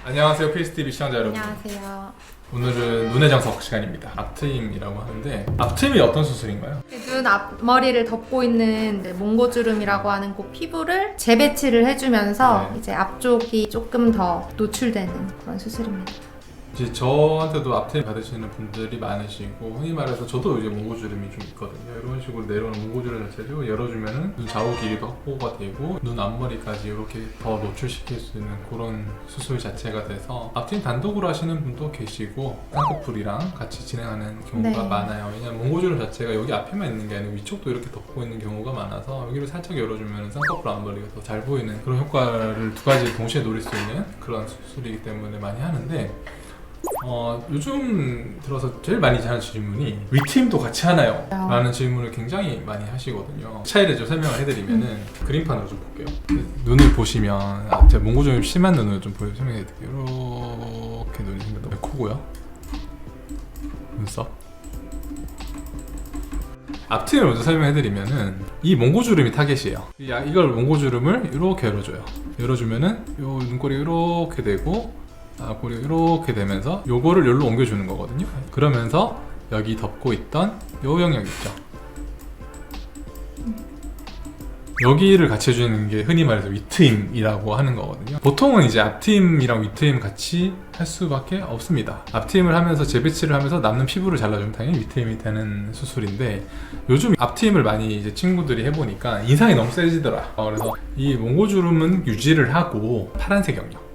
안녕하세요, 필스TV 시청자 여러분. 안녕하세요. 오늘은 눈의 정석 시간입니다. 앞트임이라고 하는데 앞트임이 어떤 수술인가요? 눈 앞머리를 덮고 있는 몽고주름이라고 하는 그 피부를 재배치를 해주면서 네. 이제 앞쪽이 조금 더 노출되는 그런 수술입니다. 이제 저한테도 앞트임 받으시는 분들이 많으시고 흔히 말해서 저도 이제 몽고주름이 좀 있거든요. 이런 식으로 내려오는 몽고주름 자체도 열어주면은 눈 좌우 길이도 확보가 되고 눈 앞머리까지 이렇게 더 노출시킬 수 있는 그런 수술 자체가 돼서 앞트임 단독으로 하시는 분도 계시고 쌍꺼풀이랑 같이 진행하는 경우가 네. 많아요. 왜냐면 몽고주름 자체가 여기 앞에만 있는 게 아니고 위쪽도 이렇게 덮고 있는 경우가 많아서 여기를 살짝 열어주면 쌍꺼풀 앞머리가 더 잘 보이는 그런 효과를 두 가지 동시에 노릴 수 있는 그런 수술이기 때문에 많이 하는데 요즘 들어서 제일 많이 하는 질문이 위트임도 같이 하나요? 라는 질문을 굉장히 많이 하시거든요. 차이를 좀 설명을 해드리면은 그림판으로 좀 볼게요. 눈을 보시면 제가 몽고주름이 심한 눈을 좀 설명해드릴게요. 이렇게 눈이 생겼다. 코고요. 눈썹. 앞트임을 먼저 설명해드리면은 이 몽고주름이 타겟이에요. 이걸 몽고주름을 이렇게 열어줘요. 열어주면은 요 눈꼬리 이렇게 되고 꼬리가 이렇게 되면서 요거를 여기로 옮겨주는 거거든요. 그러면서 여기 덮고 있던 요 영역 있죠. 여기를 같이 해주는 게 흔히 말해서 위트임이라고 하는 거거든요. 보통은 이제 앞트임이랑 위트임 같이 할 수밖에 없습니다. 앞트임을 하면서 재배치를 하면서 남는 피부를 잘라주면 당연히 위트임이 되는 수술인데 요즘 앞트임을 많이 이제 친구들이 해보니까 인상이 너무 세지더라. 그래서 이 몽고주름은 유지를 하고 파란색 영역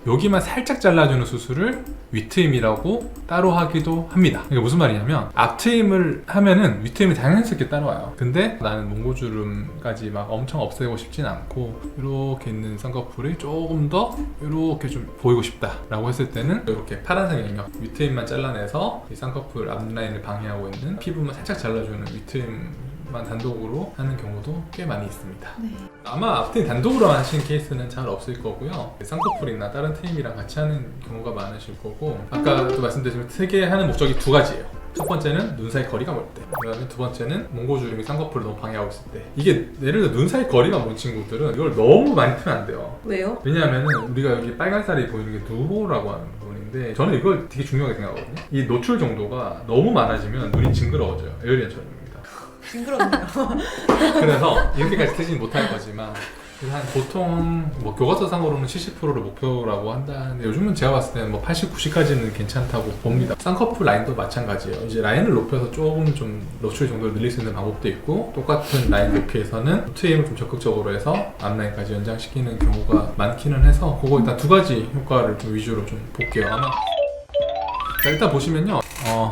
여기만 살짝 잘라주는 수술을 위트임이라고 따로 하기도 합니다. 이게 무슨 말이냐면 앞트임을 하면은 위트임이 자연스럽게 따라와요. 근데 나는 몽고주름까지 막 엄청 없애고 싶진 않고 이렇게 있는 쌍꺼풀이 조금 더 이렇게 좀 보이고 싶다 라고 했을 때는 이렇게 파란색 영역 위트임만 잘라내서 이 쌍꺼풀 앞라인을 방해하고 있는 피부만 살짝 잘라주는 위트임 만 단독으로 하는 경우도 꽤 많이 있습니다. 네. 아마 앞트임 단독으로 하신 케이스는 잘 없을 거고요. 쌍꺼풀이나 다른 트임이랑 같이 하는 경우가 많으실 거고 아까도 말씀드렸지만 크게 하는 목적이 두 가지예요. 첫 번째는 눈 사이 거리가 멀 때, 그 다음에 두 번째는 몽고주름이 쌍꺼풀을 너무 방해하고 있을 때. 이게 예를 들어 눈 사이 거리가 먼 친구들은 이걸 너무 많이 틀면 안 돼요. 왜요? 왜냐하면 우리가 여기 빨간살이 보이는 게 누호라고 하는 부분인데 저는 이걸 되게 중요하게 생각하거든요. 이 노출 정도가 너무 많아지면 눈이 징그러워져요. 에어리언처럼. 징그럽네요. 그래서 이렇게까지 트진 못할 거지만 한 보통 뭐 교과서상으로는 70%를 목표라고 한다는데 요즘은 제가 봤을 때는 뭐 80, 90까지는 괜찮다고 봅니다. 쌍꺼풀 라인도 마찬가지예요. 이제 라인을 높여서 조금 좀 노출 정도를 늘릴 수 있는 방법도 있고 똑같은 라인 높이에서는 트임을 좀 적극적으로 해서 앞라인까지 연장시키는 경우가 많기는 해서 그거 일단 두 가지 효과를 좀 위주로 좀 볼게요. 아마 자, 일단 보시면요.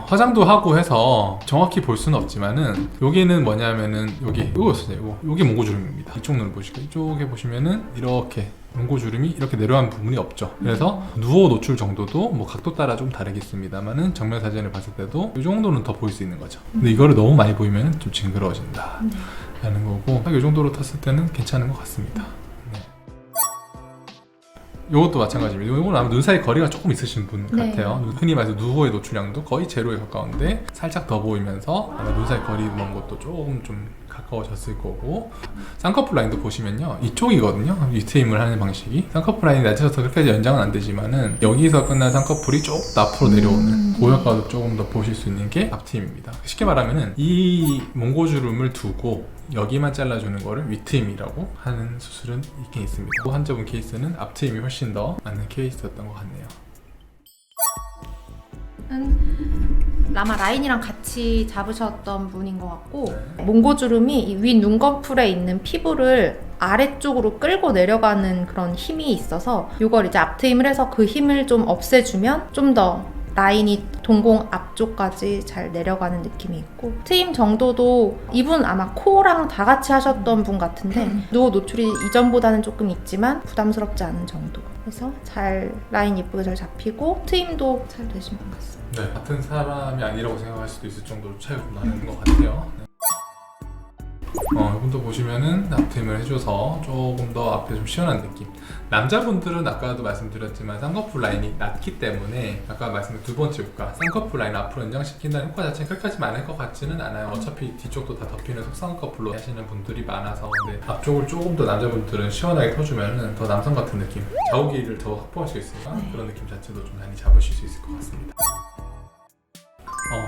화장도 하고 해서 정확히 볼 수는 없지만은 여기는 뭐냐면은 이거였어요. 여기 몽고주름입니다. 이쪽 눈을 보시고 이쪽에 보시면은 이렇게 몽고주름이 이렇게 내려간 부분이 없죠. 그래서 누워 노출 정도도 뭐 각도 따라 좀 다르겠습니다만은 정면 사진을 봤을 때도 이 정도는 더 보일 수 있는 거죠. 근데 이거를 너무 많이 보이면 좀 징그러워진다 라는 거고 딱 이 정도로 탔을 때는 괜찮은 것 같습니다. 이것도 마찬가지입니다. 이건 아마 눈 사이 거리가 조금 있으신 분 같아요. 흔히 말해서 누호의 노출량도 거의 제로에 가까운데 살짝 더 보이면서 아마 눈 사이 거리 먼 것도 조금 좀 가까워졌을 거고 쌍꺼풀 라인도 보시면요. 이쪽이거든요. 위트임을 하는 방식이 쌍꺼풀 라인이 낮아서 그렇게까지 연장은 안 되지만은 여기서 끝난 쌍꺼풀이 조금 더 앞으로 내려오는 그 효과도 조금 더 보실 수 있는 게 앞트임입니다. 쉽게 말하면은 이 몽고주름을 두고 여기만 잘라주는 거를 위트임이라고 하는 수술은 있긴 있습니다. 또 환자분 케이스는 앞트임이 훨씬 더 맞는 케이스였던 것 같네요. 아마 라인이랑 같이 잡으셨던 분인 것 같고 몽고주름이 이 위 눈꺼풀에 있는 피부를 아래쪽으로 끌고 내려가는 그런 힘이 있어서 이걸 이제 앞트임을 해서 그 힘을 좀 없애주면 좀 더 라인이 동공 앞쪽까지 잘 내려가는 느낌이 있고 트임 정도도 이분 아마 코랑 다 같이 하셨던 분 같은데 누워 노출이 이전보다는 조금 있지만 부담스럽지 않은 정도 그래서 잘 라인 예쁘게 잘 잡히고 트임도 잘 되신 분 같습니다. 네, 같은 사람이 아니라고 생각할 수도 있을 정도로 차이가 좀 나는 것 같아요. 이분도 보시면은 앞트임을 해줘서 조금 더 앞에 좀 시원한 느낌 남자분들은 아까도 말씀드렸지만 쌍꺼풀 라인이 낮기 때문에 아까 말씀드린 두 번째 효과, 쌍꺼풀 라인 앞으로 연장시킨다는 효과 자체는 그렇게까지 많을 것 같지는 않아요. 어차피 뒤쪽도 다 덮이는 속쌍꺼풀로 하시는 분들이 많아서. 근데 앞쪽을 조금 더 남자분들은 시원하게 펴주면 더 남성 같은 느낌, 자우기를 더 확보할 수 있으니까 그런 느낌 자체도 좀 많이 잡으실 수 있을 것 같습니다.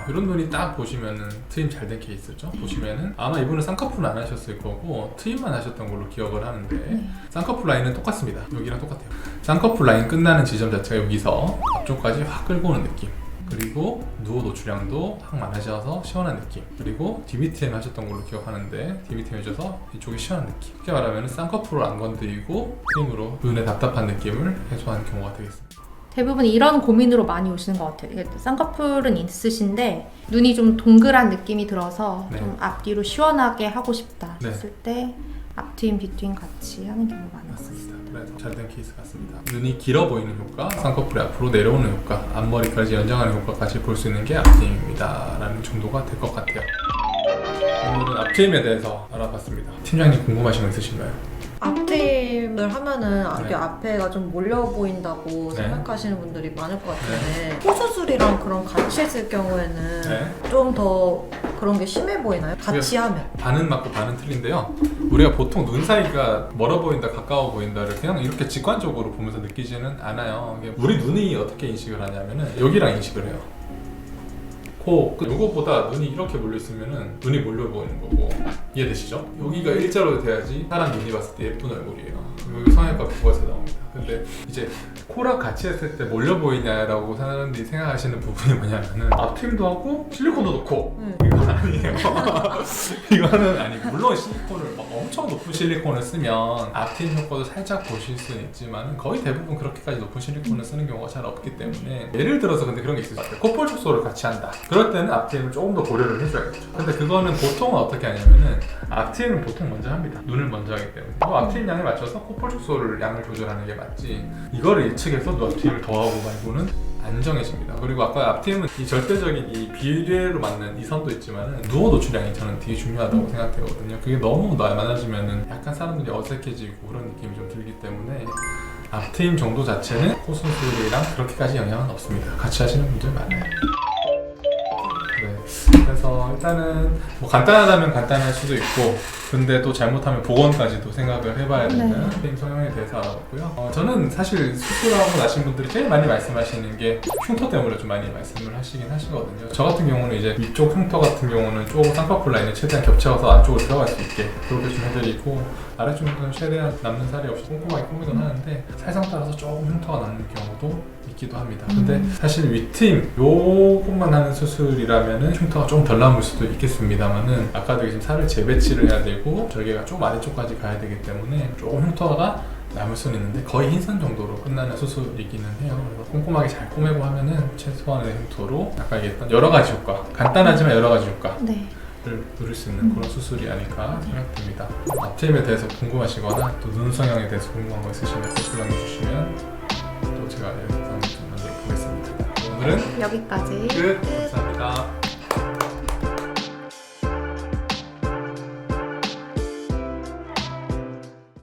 이런 눈이 딱 보시면은 트임 잘 된 케이스죠? 보시면은 아마 이분은 쌍꺼풀은 안 하셨을 거고 트임만 하셨던 걸로 기억을 하는데 쌍꺼풀 라인은 똑같습니다. 여기랑 똑같아요. 쌍꺼풀 라인 끝나는 지점 자체가 여기서 앞쪽까지 확 끌고 오는 느낌, 그리고 누워 노출량도 확 많으셔서 시원한 느낌, 그리고 DBTM 하셨던 걸로 기억하는데 DBTM 해줘서 이쪽이 시원한 느낌. 쉽게 말하면 쌍꺼풀을 안 건드리고 트임으로 눈에 답답한 느낌을 해소하는 경우가 되겠습니다. 대부분 이런 고민으로 많이 오시는 것 같아요. 이게 쌍꺼풀은 있으신데 눈이 좀 동그란 느낌이 들어서 네. 좀 앞뒤로 시원하게 하고 싶다 네. 했을 때 앞트임, 뒤트임 같이 하는 경우가 많은 것 같습니다. 그래서 잘된 케이스 같습니다. 눈이 길어 보이는 효과, 쌍꺼풀이 앞으로 내려오는 효과, 앞머리까지 연장하는 효과까지 볼 수 있는 게 앞트임입니다 라는 정도가 될 것 같아요. 오늘은 앞트임에 대해서 알아봤습니다. 팀장님 궁금하신 거 있으신가요? 앞트임을 하면은 네. 이게 앞에가 좀 몰려 보인다고 네. 생각하시는 분들이 많을 것 같은데 코수술이랑 그런 같이 했을 경우에는 네. 좀 더 그런 게 심해 보이나요? 같이 하면? 반은 맞고 반은 틀린데요. 우리가 보통 눈 사이가 멀어 보인다, 가까워 보인다를 그냥 이렇게 직관적으로 보면서 느끼지는 않아요. 이게 우리 눈이 어떻게 인식을 하냐면은 여기랑 인식을 해요. 코, 요거보다 눈이 이렇게 몰려있으면은 눈이 몰려 보이는 거고, 이해되시죠? 여기가 일자로 돼야지 사람 눈이 봤을 때 예쁜 얼굴이에요. 여기 성형외과 국어에서 나옵니다. 근데 이제 코랑 같이 했을 때 몰려 보이냐라고 사람들이 생각하시는 부분이 뭐냐면은 앞트임도 하고 실리콘도 넣고 이건 아니에요. 이거는 아니고, 물론 실리콘을 막 엄청 높은 실리콘을 쓰면 앞트임 효과도 살짝 보실 수는 있지만 거의 대부분 그렇게까지 높은 실리콘을 쓰는 경우가 잘 없기 때문에, 예를 들어서 근데 그런 게 있을 것 같아요. 콧볼 축소를 같이 한다. 그럴 때는 앞트임을 조금 더 고려를 해줘야겠죠. 근데 그거는 보통은 어떻게 하냐면은 앞트임을 보통 먼저 합니다. 눈을 먼저 하기 때문에 앞트임 양에 맞춰서 콧볼 축소를 양을 조절하는 게 맞지, 이거를 예측해서 앞트임을 더하고 말고는 안 정해집니다. 그리고 아까 앞트임은 이 절대적인 이 비례로 맞는 이 선도 있지만 누워 노출량이 저는 되게 중요하다고 생각되거든요. 그게 너무 많아지면은 약간 사람들이 어색해지고 그런 느낌이 좀 들기 때문에 앞트임 정도 자체는 코수술이랑 그렇게까지 영향은 없습니다. 같이 하시는 분들 많아요. 네, 그래서 일단은 뭐 간단하다면 간단할 수도 있고, 근데 또 잘못하면 보건까지도 생각을 해봐야 되는 게임 성형에 대해서 알아봤고요. 저는 사실 수술하고 나신 분들이 제일 많이 말씀하시는 게 흉터 때문에 좀 많이 말씀을 하시긴 하시거든요. 저 같은 경우는 이제 위쪽 흉터 같은 경우는 조금 쌍꺼풀 라인을 최대한 겹쳐서 안쪽으로 들어갈 수 있게 그렇게 좀 해드리고, 아래쪽 흉터는 최대한 남는 살이 없이 꼼꼼하게 꾸미곤 하는데 살상 따라서 조금 흉터가 남는 경우도 있기도 합니다. 근데 사실 윗트임 요것만 하는 수술이라면은 흉터가 좀 덜 남을 수도 있겠습니다만은, 아까도 지금 살을 재배치를 해야 되고 절개가 좀 아래쪽까지 가야 되기 때문에 조금 흉터가 남을 수는 있는데 거의 흰선 정도로 끝나는 수술이기는 해요. 그래서 꼼꼼하게 잘 꼬매고 하면은 최소한의 흉터로 아까 얘기했던 여러 가지 효과, 간단하지만 여러 가지 효과 네. 을 누릴 수 있는 그런 수술이 아닐까 생각됩니다. 앞트임에 대해서 궁금하시거나 또 눈 성형에 대해서 궁금한 거 있으시면 댓글 남겨주시면 또 제가 영상 좀 만들어 보겠습니다. 오늘은 여기까지. 끝! 감사합니다.